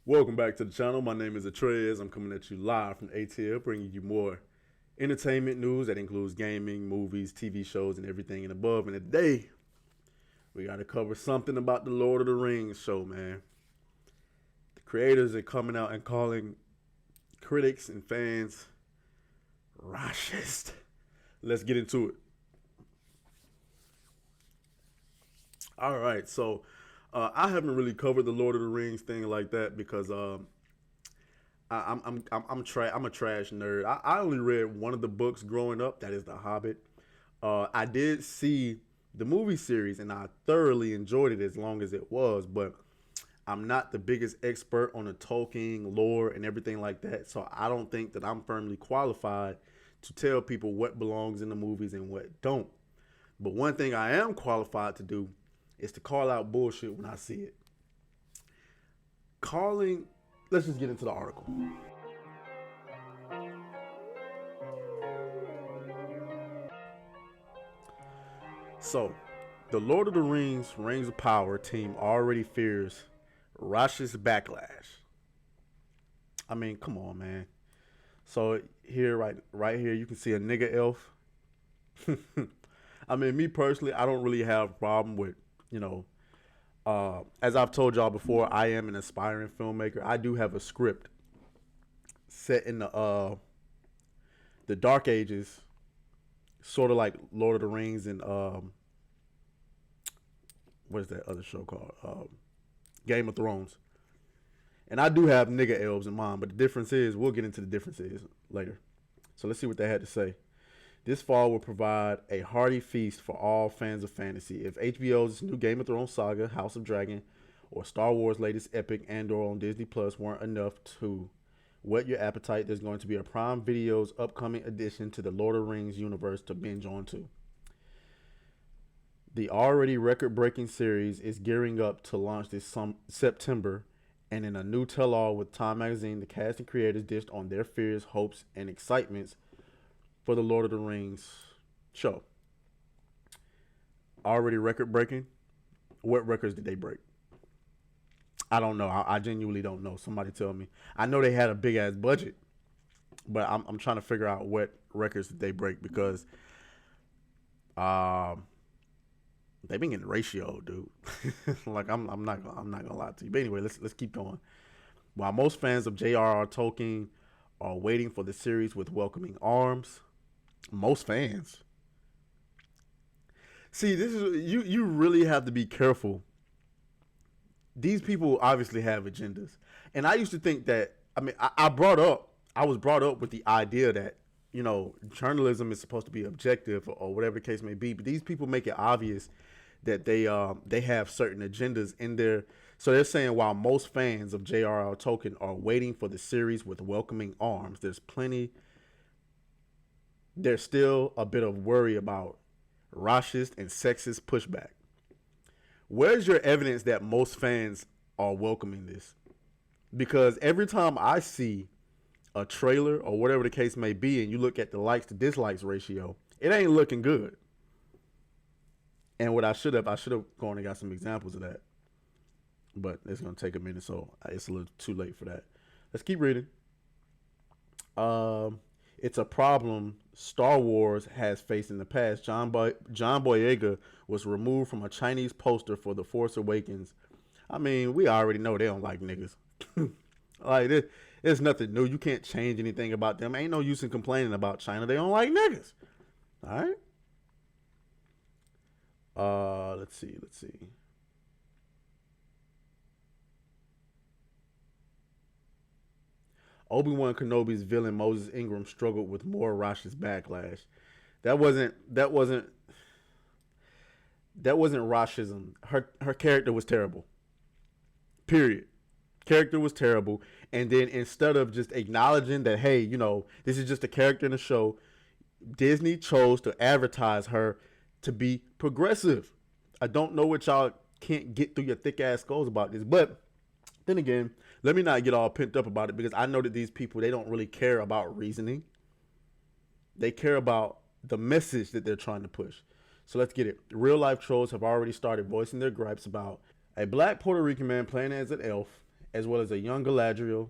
Welcome back to the channel. My name is Atreus. I'm coming at you live from ATL, bringing you more entertainment news that includes gaming, movies, TV shows, and everything and above. And today, we got to cover something about the Lord of the Rings show, man. The creators are coming out and calling critics and fans racist. Let's get into it. All right, so I haven't really covered the Lord of the Rings thing like that because I'm a trash nerd. I only read one of the books growing up. That is The Hobbit. I did see the movie series and I thoroughly enjoyed it as long as it was, but I'm not the biggest expert on the Tolkien lore and everything like that. So I don't think that I'm firmly qualified to tell people what belongs in the movies and what don't. But one thing I am qualified to do is to call out bullshit when I see it. Calling, let's just get into the article. So, the Lord of the Rings Rings of Power team already fears racist backlash. I mean, come on, man. So here, right here, you can see a nigga elf. I mean, me personally, I don't really have a problem with, as I've told y'all before, I am an aspiring filmmaker. I do have a script set in the Dark Ages, sort of like Lord of the Rings and what is that other show called? Game of Thrones. And I do have nigga elves in mind, but the difference is, we'll get into the differences later. So let's see what they had to say. This fall will provide a hearty feast for all fans of fantasy. If HBO's new Game of Thrones saga, House of Dragon, or Star Wars' latest epic Andor on Disney Plus weren't enough to whet your appetite, there's going to be a Prime Video's upcoming addition to the Lord of the Rings universe to binge on too. The already record-breaking series is gearing up to launch this September, and in a new tell-all with Time Magazine, the cast and creators dished on their fears, hopes, and excitements for the Lord of the Rings show. Already record-breaking? What records did they break? I don't know. I genuinely don't know. Somebody tell me. I know they had a big-ass budget, but I'm trying to figure out what records did they break because they've been getting ratio, dude. Like I'm not gonna lie to you. But anyway, let's keep going. While most fans of J.R.R. Tolkien are waiting for the series with welcoming arms, most fans. See, this is you really have to be careful. These people obviously have agendas. And I used to think that I was brought up with the idea that, journalism is supposed to be objective or whatever the case may be, but these people make it obvious that they have certain agendas in there. So they're saying while most fans of J.R.R. Tolkien are waiting for the series with welcoming arms, there's still a bit of worry about racist and sexist pushback. Where's your evidence that most fans are welcoming this? Because every time I see a trailer or whatever the case may be and you look at the likes to dislikes ratio, it ain't looking good. And what I should have gone and got some examples of that. But it's going to take a minute, so it's a little too late for that. Let's keep reading. It's a problem Star Wars has faced in the past. John Boyega was removed from a Chinese poster for The Force Awakens. I mean, we already know they don't like niggas. Like, there's nothing new. You can't change anything about them. Ain't no use in complaining about China. They don't like niggas. All right. Let's see. Obi-Wan Kenobi's villain Moses Ingram struggled with more racist backlash. That wasn't racism. Her character was terrible. Period. Character was terrible. And then instead of just acknowledging that, hey, this is just a character in the show, Disney chose to advertise her to be progressive. I don't know what y'all can't get through your thick ass skulls about this, but then again, let me not get all pent up about it because I know that these people, they don't really care about reasoning. They care about the message that they're trying to push. So let's get it. Real life trolls have already started voicing their gripes about a black Puerto Rican man playing as an elf as well as a young Galadriel.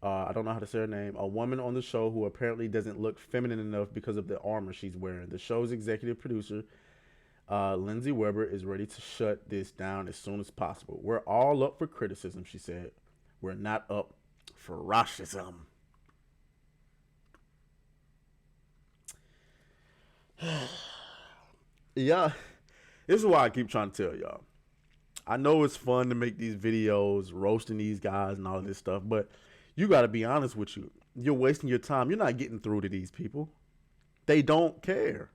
I don't know how to say her name. A woman on the show who apparently doesn't look feminine enough because of the armor she's wearing. The show's executive producer, Lindsay Weber, is ready to shut this down as soon as possible. We're all up for criticism, she said. We're not up for racism. Yeah, this is why I keep trying to tell y'all. I know it's fun to make these videos roasting these guys and all of this stuff, but you got to be honest with you. You're wasting your time. You're not getting through to these people. They don't care.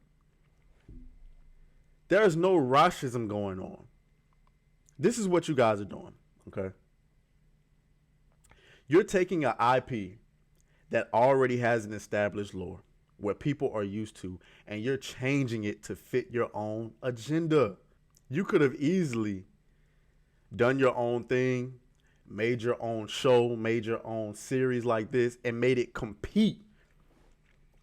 There's no racism going on. This is what you guys are doing, okay? You're taking an IP that already has an established lore where people are used to, and you're changing it to fit your own agenda. You could have easily done your own thing, made your own show, made your own series like this, and made it compete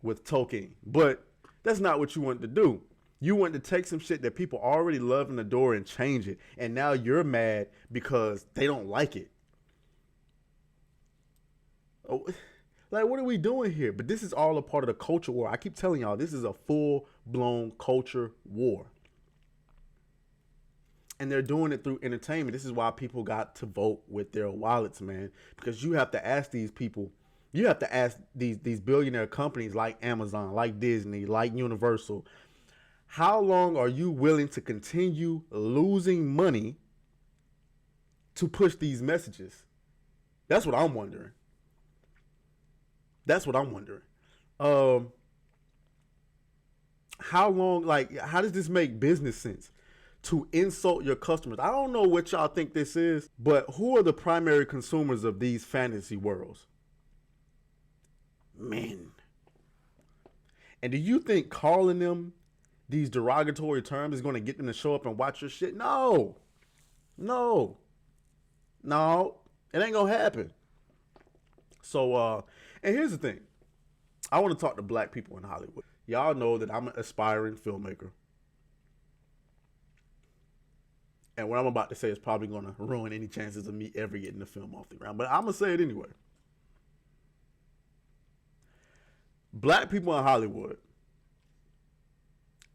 with Tolkien. But that's not what you wanted to do. You wanted to take some shit that people already love and adore and change it. And now you're mad because they don't like it. Oh, like, what are we doing here? But this is all a part of the culture war. I keep telling y'all, this is a full-blown culture war. And they're doing it through entertainment. This is why people got to vote with their wallets, man. Because you have to ask these people, you have to ask these billionaire companies like Amazon, like Disney, like Universal, how long are you willing to continue losing money to push these messages? That's what I'm wondering. That's what I'm wondering. How long, like, how does this make business sense? To insult your customers. I don't know what y'all think this is, but who are the primary consumers of these fantasy worlds? Men. And do you think calling them these derogatory terms is going to get them to show up and watch your shit? No. No. No. It ain't going to happen. So, and here's the thing. I want to talk to black people in Hollywood. Y'all know that I'm an aspiring filmmaker. And what I'm about to say is probably going to ruin any chances of me ever getting the film off the ground. But I'm going to say it anyway. Black people in Hollywood,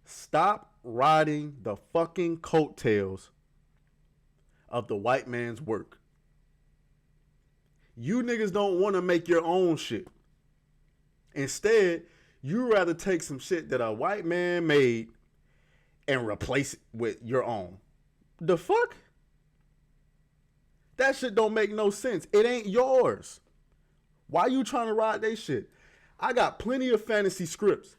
stop riding the fucking coattails of the white man's work. You niggas don't want to make your own shit. Instead, you rather take some shit that a white man made and replace it with your own. The fuck? That shit don't make no sense. It ain't yours. Why you trying to ride they shit? I got plenty of fantasy scripts.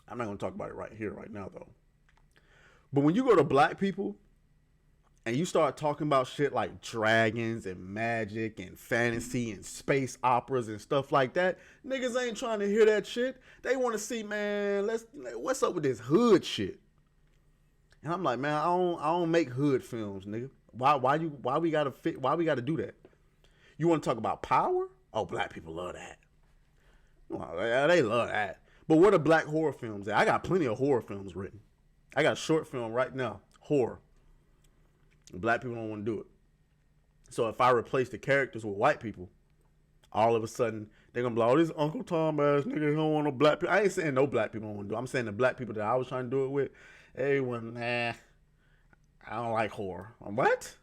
I'm not going to talk about it right here, right now, though. But when you go to black people and you start talking about shit like dragons and magic and fantasy and space operas and stuff like that, niggas ain't trying to hear that shit. They want to see, man, what's up with this hood shit? And I'm like, man, I don't make hood films, nigga. Why we gotta do that? You want to talk about power? Oh, black people love that. Well, they love that. But what are black horror films at? I got plenty of horror films written. I got a short film right now, horror. Black people don't want to do it. So if I replace the characters with white people, all of a sudden they're gonna be like, oh, this Uncle Tom ass nigga, he don't want no black people. I ain't saying no black people don't want to do it. I'm saying the black people that I was trying to do it with, everyone, I don't like horror. What?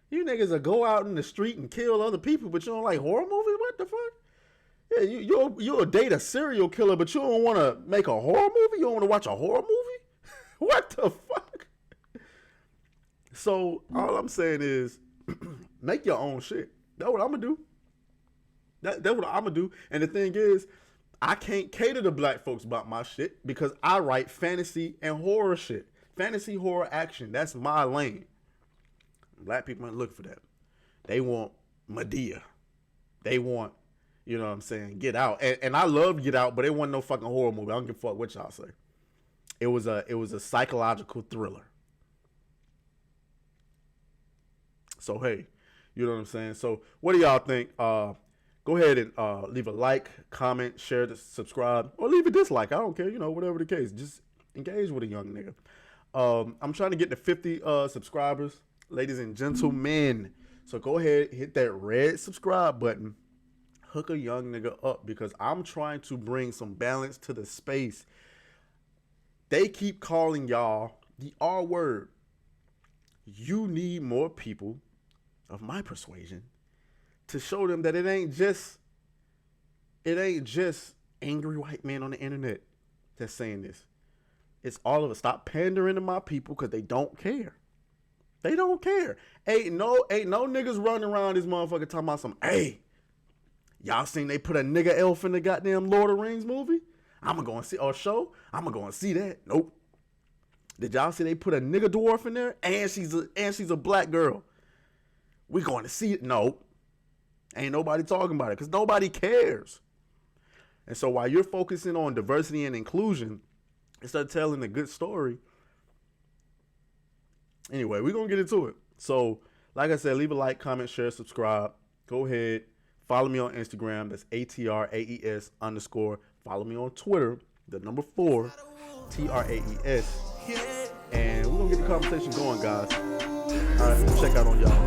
You niggas will go out in the street and kill other people, but you don't like horror movies? What the fuck? Yeah, you'll date a serial killer, but you don't want to make a horror movie? You don't want to watch a horror movie? What the fuck? So all I'm saying is, make your own shit. That's what I'm gonna do. That's what I'm gonna do. And the thing is, I can't cater to black folks about my shit because I write fantasy and horror shit. Fantasy, horror, action. That's my lane. Black people ain't looking for that. They want Medea. They want, you know what I'm saying, Get Out. And I love Get Out, but it wasn't no fucking horror movie. I don't give a fuck what y'all say. It was a psychological thriller. So hey, you know what I'm saying? So what do y'all think? Go ahead and leave a like, comment, share, subscribe, or leave a dislike. I don't care, you know, whatever the case. Just engage with a young nigga. I'm trying to get to 50 subscribers. ladies and gentlemen. So go ahead, hit that red subscribe button. Hook a young nigga up because I'm trying to bring some balance to the space. They keep calling y'all the R word. You need more people of my persuasion to show them that it ain't just angry white men on the internet that's saying this. It's all of us. Stop pandering to my people because they don't care. They don't care. Ain't no niggas running around this motherfucker talking about some, hey, y'all seen they put a nigga elf in the goddamn Lord of the Rings movie? I'm going to go and see, or show? I'm going to go and see that. Nope. Did y'all see they put a nigga dwarf in there? And she's a black girl. We going to see it? Nope. Ain't nobody talking about it because nobody cares. And so while you're focusing on diversity and inclusion, instead of telling a good story, anyway, we're going to get into it. So, like I said, leave a like, comment, share, subscribe. Go ahead. Follow me on Instagram. That's ATRAES _. Follow me on Twitter, the number 4, TRAES. And we're going to get the conversation going, guys. All right, we'll check out on y'all.